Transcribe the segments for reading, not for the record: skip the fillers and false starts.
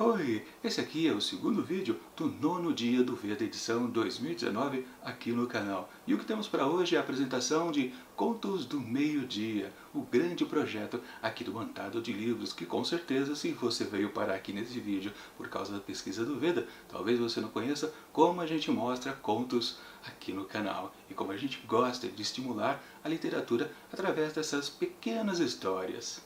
Oi, esse aqui é o segundo vídeo do nono dia do Veda edição 2019 aqui no canal. E o que temos para hoje é a apresentação de Contos do Meio-Dia, o grande projeto aqui do Montado de Livros, que com certeza, se você veio parar aqui nesse vídeo por causa da pesquisa do Veda, talvez você não conheça como a gente mostra contos aqui no canal e como a gente gosta de estimular a literatura através dessas pequenas histórias.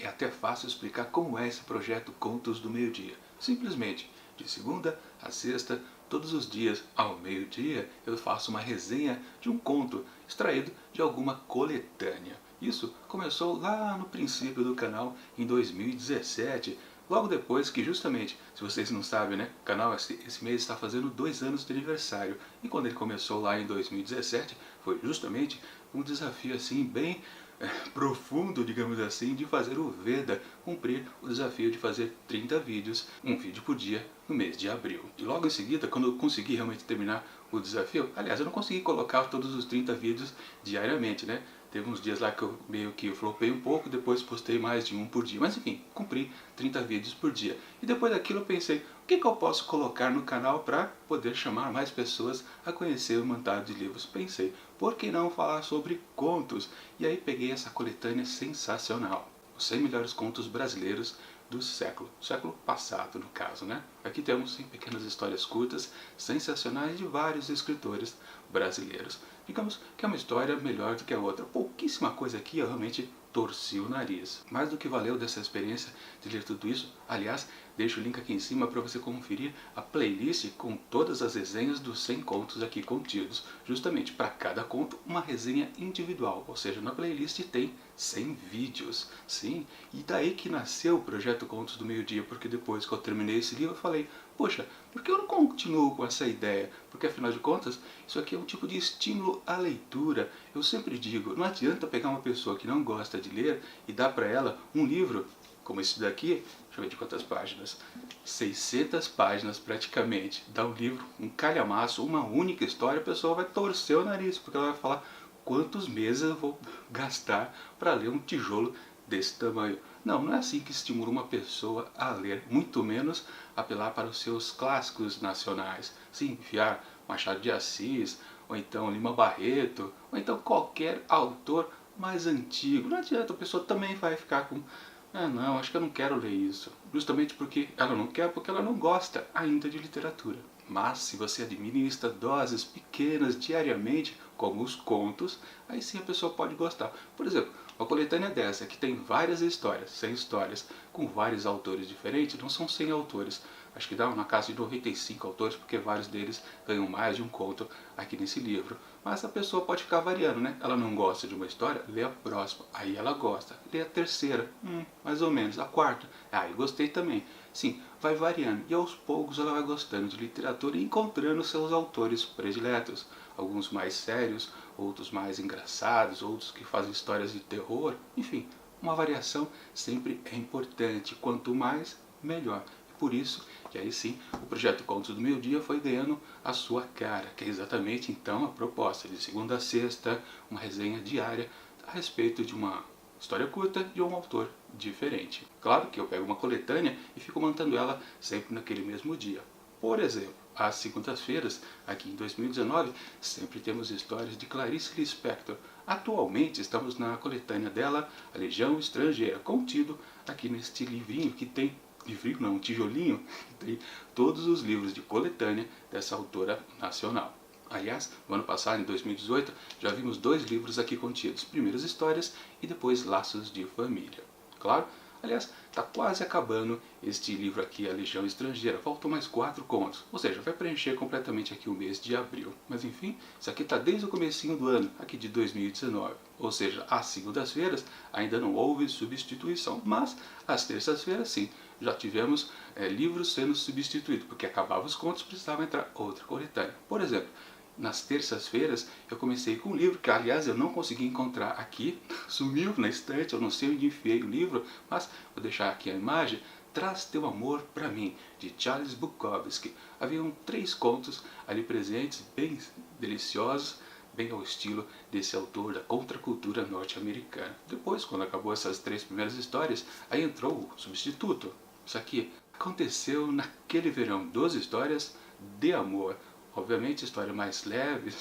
É até fácil explicar como é esse projeto Contos do Meio-Dia. Simplesmente, de segunda a sexta, todos os dias ao meio-dia, eu faço uma resenha de um conto extraído de alguma coletânea. Isso começou lá no princípio do canal, em 2017, logo depois que justamente, se vocês não sabem, né, o canal esse mês está fazendo 2 anos de aniversário. E quando ele começou lá em 2017, foi justamente um desafio assim bem profundo, digamos assim, de fazer o Veda cumprir o desafio de fazer 30 vídeos, um vídeo por dia, no mês de abril. E logo em seguida, quando eu consegui realmente terminar o desafio, aliás, eu não consegui colocar todos os 30 vídeos diariamente, né? Teve uns dias lá que eu meio que flopei um pouco, depois postei mais de um por dia. Mas enfim, cumpri 30 vídeos por dia. E depois daquilo eu pensei, o que eu posso colocar no canal para poder chamar mais pessoas a conhecer o Montado de Livros? Pensei, por que não falar sobre contos? E aí peguei essa coletânea sensacional. Os 100 melhores contos brasileiros do século passado no caso, né? Aqui temos 100 pequenas histórias curtas, sensacionais de vários escritores brasileiros. Digamos que é uma história melhor do que a outra. Pouquíssima coisa aqui eu realmente torci o nariz. Mais do que valeu dessa experiência de ler tudo isso, aliás, deixo o link aqui em cima para você conferir a playlist com todas as resenhas dos 100 contos aqui contidos. Justamente para cada conto uma resenha individual, ou seja, na playlist tem 100 vídeos. Sim, e daí que nasceu o projeto Contos do Meio-Dia, porque depois que eu terminei esse livro eu falei, poxa, por que eu não continuo com essa ideia? Porque afinal de contas, isso aqui é um tipo de estímulo à leitura. Eu sempre digo, não adianta pegar uma pessoa que não gosta de ler e dar para ela um livro como esse daqui, deixa eu ver de quantas páginas, 600 páginas praticamente, dá um livro, um calhamaço, uma única história, a pessoa vai torcer o nariz, porque ela vai falar quantos meses eu vou gastar para ler um tijolo desse tamanho. Não, não é assim que estimula uma pessoa a ler, muito menos apelar para os seus clássicos nacionais. Sim, enfiar Machado de Assis, ou então Lima Barreto, ou então qualquer autor mais antigo. Não adianta, a pessoa também vai ficar com ah não, acho que eu não quero ler isso. Justamente porque ela não quer, porque ela não gosta ainda de literatura. Mas se você administra doses pequenas diariamente, como os contos, aí sim a pessoa pode gostar. Por exemplo, uma coletânea dessa, que tem várias histórias, 100 histórias, com vários autores diferentes, não são 100 autores. Acho que dá na casa de 95 autores, porque vários deles ganham mais de um conto aqui nesse livro. Mas a pessoa pode ficar variando, né? Ela não gosta de uma história, lê a próxima. Aí ela gosta. Lê a terceira, mais ou menos. A quarta, eu gostei também. Sim, vai variando. E aos poucos ela vai gostando de literatura e encontrando seus autores prediletos. Alguns mais sérios, outros mais engraçados, outros que fazem histórias de terror. Enfim, uma variação sempre é importante. Quanto mais, melhor. Por isso que aí sim o projeto Contos do Meio-Dia foi ganhando a sua cara, que é exatamente então a proposta de segunda a sexta, uma resenha diária a respeito de uma história curta de um autor diferente. Claro que eu pego uma coletânea e fico mantendo ela sempre naquele mesmo dia. Por exemplo, às segundas-feiras, aqui em 2019, sempre temos histórias de Clarice Lispector. Atualmente estamos na coletânea dela, A Legião Estrangeira, contido aqui neste livrinho que tem livrinho não, um tijolinho, que tem todos os livros de coletânea dessa autora nacional. Aliás, no ano passado, em 2018, já vimos 2 livros aqui contidos, Primeiras Histórias e depois Laços de Família. Claro, aliás, está quase acabando este livro aqui, A Legião Estrangeira, faltam mais 4 contos, ou seja, vai preencher completamente aqui o mês de abril. Mas enfim, isso aqui está desde o comecinho do ano, aqui de 2019, ou seja, às segundas-feiras ainda não houve substituição, mas às terças-feiras sim, já tivemos livros sendo substituídos, porque acabavam os contos, precisava entrar outra coletânea. Por exemplo, nas terças-feiras eu comecei com um livro que, aliás, eu não consegui encontrar aqui, sumiu na estante, eu não sei onde enfiei o livro, mas vou deixar aqui a imagem, Traz Teu Amor Pra Mim, de Charles Bukowski. Haviam 3 contos ali presentes, bem deliciosos, bem ao estilo desse autor da contracultura norte-americana. Depois, quando acabou essas 3 primeiras histórias, aí entrou o substituto. Isso aqui aconteceu naquele verão, 12 histórias de amor. Obviamente, história mais leve,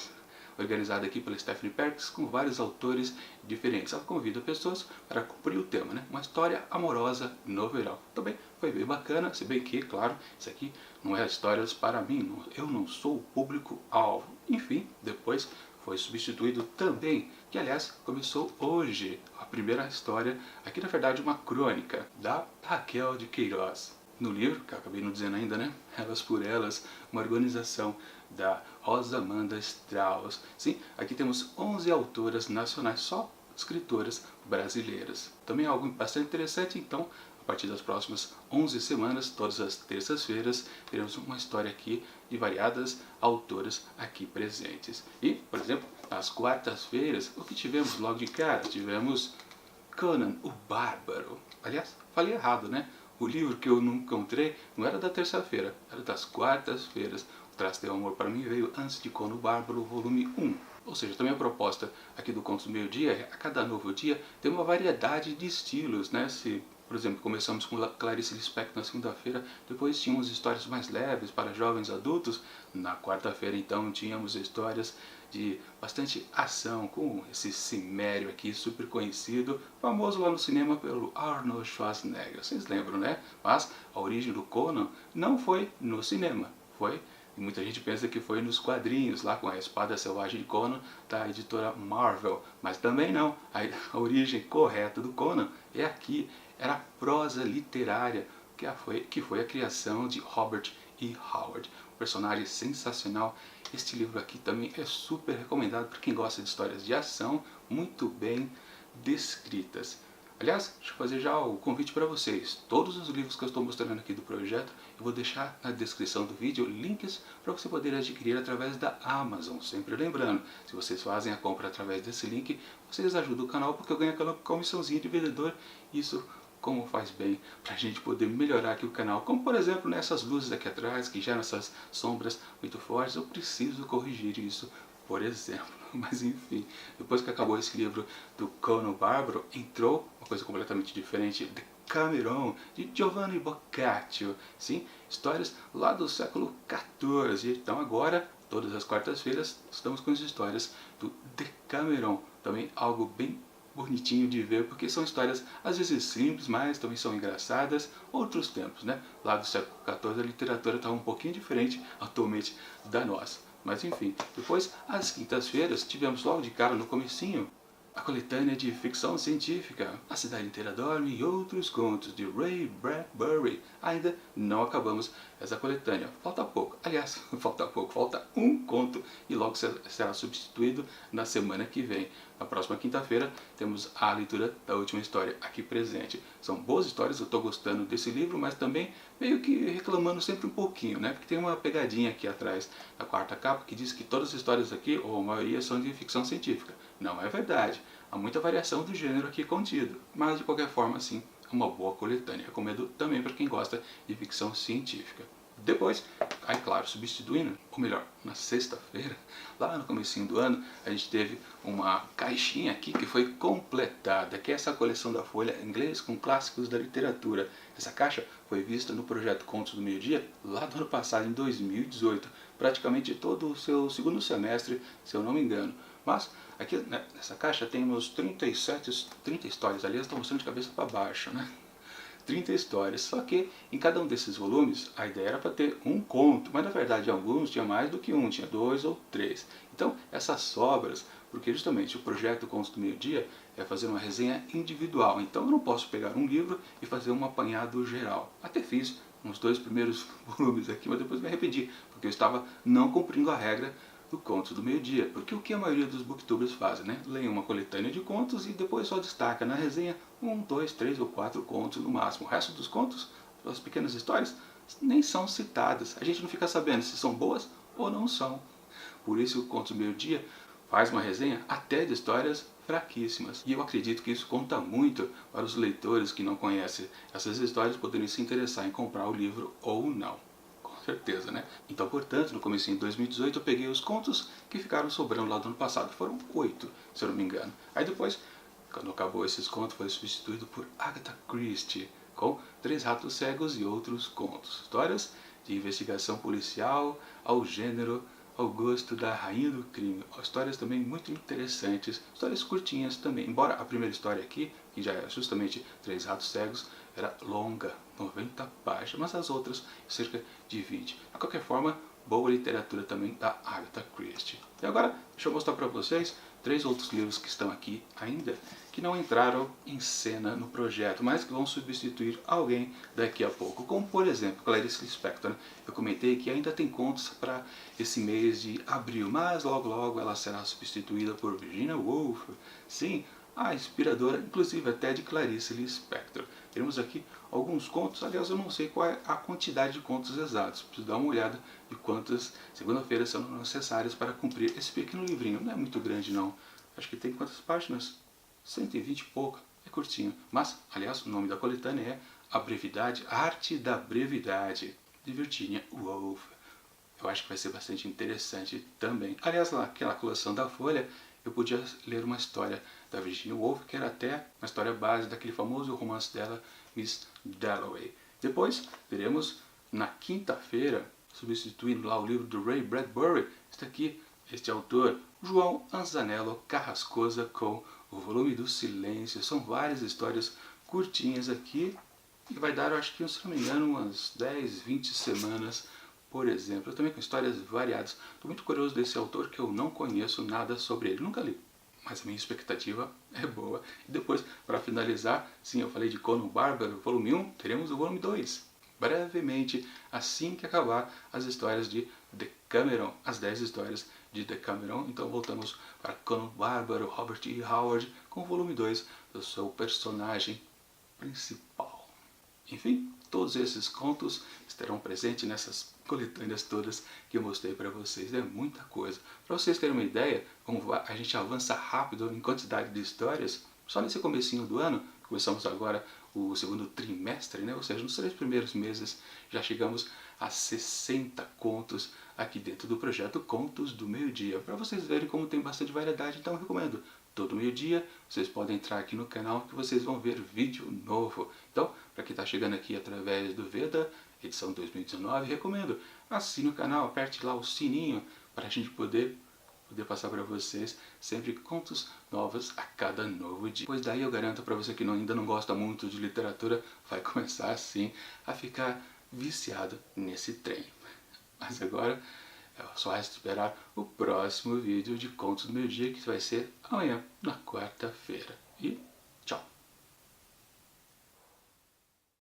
organizada aqui pela Stephanie Perkins, com vários autores diferentes. Ela convida pessoas para cumprir o tema, né? Uma história amorosa no verão. Também foi bem bacana, se bem que, claro, isso aqui não é histórias para mim, eu não sou o público-alvo. Enfim, depois foi substituído também, que aliás começou hoje, a primeira história, aqui na verdade uma crônica, da Raquel de Queiroz. No livro, que eu acabei não dizendo ainda, né? Elas por Elas, uma organização da Rosa Amanda Strauss. Sim, aqui temos 11 autoras nacionais, só escritoras brasileiras. Também é algo bastante interessante, então, a partir das próximas 11 semanas, todas as terças-feiras, teremos uma história aqui de variadas autoras aqui presentes. E, por exemplo, nas quartas-feiras, o que tivemos logo de cara? Tivemos Conan, o Bárbaro. Aliás, falei errado, né? O livro que eu não encontrei não era da terça-feira, era das quartas-feiras. O Traço de Amor para mim veio antes de Conan o Bárbaro, volume 1. Ou seja, também a proposta aqui do Contos do Meio Dia é a cada novo dia ter uma variedade de estilos, né? Se, por exemplo, começamos com Clarice Lispector na segunda-feira, depois tínhamos histórias mais leves para jovens adultos. Na quarta-feira, então, tínhamos histórias de bastante ação, com esse cimério aqui super conhecido, famoso lá no cinema pelo Arnold Schwarzenegger. Vocês lembram, né? Mas a origem do Conan não foi no cinema, foi, e muita gente pensa que foi nos quadrinhos, lá com a Espada Selvagem de Conan, da editora Marvel, mas também não. A origem correta do Conan é aqui, era a prosa literária, que foi a criação de Robert E. Howard. Um personagem sensacional. Este livro aqui também é super recomendado para quem gosta de histórias de ação, muito bem descritas. Aliás, deixa eu fazer já o convite para vocês. Todos os livros que eu estou mostrando aqui do projeto, eu vou deixar na descrição do vídeo links para você poder adquirir através da Amazon. Sempre lembrando, se vocês fazem a compra através desse link, vocês ajudam o canal porque eu ganho aquela comissãozinha de vendedor. Isso como faz bem para a gente poder melhorar aqui o canal, como por exemplo nessas luzes aqui atrás, que geram essas sombras muito fortes, eu preciso corrigir isso, por exemplo. Mas enfim, depois que acabou esse livro do Conan o Bárbaro, entrou uma coisa completamente diferente, Decameron, de Giovanni Boccaccio. Sim, histórias lá do século XIV. Então agora, todas as quartas-feiras, estamos com as histórias do Decameron. Também algo bem bonitinho de ver, porque são histórias às vezes simples, mas também são engraçadas. Outros tempos, né? Lá do século XIV a literatura estava um pouquinho diferente atualmente da nossa. Mas enfim, depois, às quintas-feiras, tivemos logo de cara no comecinho a coletânea de ficção científica, A Cidade Inteira Dorme e Outros Contos, de Ray Bradbury. Ainda não acabamos essa coletânea, falta pouco. Aliás, falta pouco, falta um conto e logo será substituído na semana que vem. Na próxima quinta-feira temos a leitura da última história aqui presente. São boas histórias, eu estou gostando desse livro, mas também meio que reclamando sempre um pouquinho, né? Porque tem uma pegadinha aqui atrás da quarta capa que diz que todas as histórias aqui, ou a maioria, são de ficção científica. Não é verdade. Há muita variação do gênero aqui contido, mas de qualquer forma, sim, é uma boa coletânea. Recomendo também para quem gosta de ficção científica. Depois, aí claro, substituindo, ou melhor, na sexta-feira, lá no comecinho do ano, a gente teve uma caixinha aqui que foi completada, que é essa coleção da Folha Inglês com clássicos da literatura. Essa caixa foi vista no projeto Contos do Meio Dia, lá do ano passado, em 2018, praticamente todo o seu segundo semestre, se eu não me engano. Mas aqui nessa caixa temos 30 histórias, aliás, estou mostrando de cabeça para baixo, né? 30 histórias, só que em cada um desses volumes a ideia era para ter um conto, mas na verdade alguns tinha mais do que um, tinha 2 ou 3. Então essas sobras, porque justamente o projeto Contos do Meio Dia é fazer uma resenha individual, então eu não posso pegar um livro e fazer um apanhado geral. Até fiz uns 2 primeiros volumes aqui, mas depois me arrependi, porque eu estava não cumprindo a regra do Contos do Meio Dia, porque o que a maioria dos booktubers fazem, né? Leem uma coletânea de contos e depois só destaca na resenha 1, 2, 3 ou 4 contos no máximo. O resto dos contos, as pequenas histórias, nem são citadas. A gente não fica sabendo se são boas ou não são. Por isso o Contos do Meio Dia faz uma resenha até de histórias fraquíssimas. E eu acredito que isso conta muito para os leitores que não conhecem essas histórias poderem se interessar em comprar o livro ou não. Com certeza, né? Então, portanto, no comecinho de 2018 eu peguei os contos que ficaram sobrando lá do ano passado. Foram 8, se eu não me engano. Aí depois, quando acabou esses contos, foi substituído por Agatha Christie, com Três Ratos Cegos e Outros Contos. Histórias de investigação policial, ao gênero, ao gosto da rainha do crime. Histórias também muito interessantes, histórias curtinhas também. Embora a primeira história aqui, que já é justamente Três Ratos Cegos, era longa, 90 páginas, mas as outras cerca de 20. De qualquer forma, boa literatura também da Agatha Christie. E agora, deixa eu mostrar para vocês 3 outros livros que estão aqui ainda, que não entraram em cena no projeto, mas que vão substituir alguém daqui a pouco, como por exemplo Clarice Lispector. Eu comentei que ainda tem contos para esse mês de abril, mas logo logo ela será substituída por Virginia Woolf. Sim, a inspiradora, inclusive até de Clarice Lispector. Temos aqui alguns contos, aliás eu não sei qual é a quantidade de contos exatos, preciso dar uma olhada de quantas segunda-feira são necessárias para cumprir esse pequeno livrinho. Não é muito grande não, acho que tem quantas páginas? 120 e pouco, é curtinho. Mas, aliás, o nome da coletânea é A Brevidade, a Arte da Brevidade, de Virginia Woolf. Eu acho que vai ser bastante interessante também. Aliás, naquela coleção da Folha, eu podia ler uma história da Virginia Woolf, que era até uma história base daquele famoso romance dela, Miss Dalloway. Depois, teremos na quinta-feira, substituindo lá o livro do Ray Bradbury, está aqui este autor, João Anzanello Carrascosa, com o volume do Silêncio. São várias histórias curtinhas aqui, e vai dar, eu acho que, se não me engano, umas 10, 20 semanas, por exemplo. Eu também com histórias variadas. Estou muito curioso desse autor, que eu não conheço nada sobre ele, nunca li. Mas a minha expectativa é boa. E depois, para finalizar, sim, eu falei de Conan o Bárbaro, volume 1, teremos o volume 2. Brevemente, assim que acabar as histórias de Decameron, as 10 histórias de Decameron. Então voltamos para Conan o Bárbaro, Robert E. Howard, com o volume 2 do seu personagem principal. Enfim, todos esses contos estarão presentes nessas coletâneas todas que eu mostrei para vocês. É muita coisa. Para vocês terem uma ideia, como a gente avança rápido em quantidade de histórias, só nesse comecinho do ano, começamos agora o segundo trimestre, né? Ou seja, nos 3 primeiros meses já chegamos a 60 contos aqui dentro do projeto Contos do Meio-Dia. Para vocês verem como tem bastante variedade, então eu recomendo. Todo meio-dia vocês podem entrar aqui no canal que vocês vão ver vídeo novo. Então, para quem está chegando aqui através do Veda, edição 2019, recomendo. Assine o canal, aperte lá o sininho para a gente poder passar para vocês sempre contos novos a cada novo dia. Pois daí eu garanto para você que ainda não gosta muito de literatura, vai começar assim a ficar viciado nesse trem. Mas agora é só resta esperar o próximo vídeo de Contos do Meio-Dia, que vai ser amanhã, na quarta-feira. E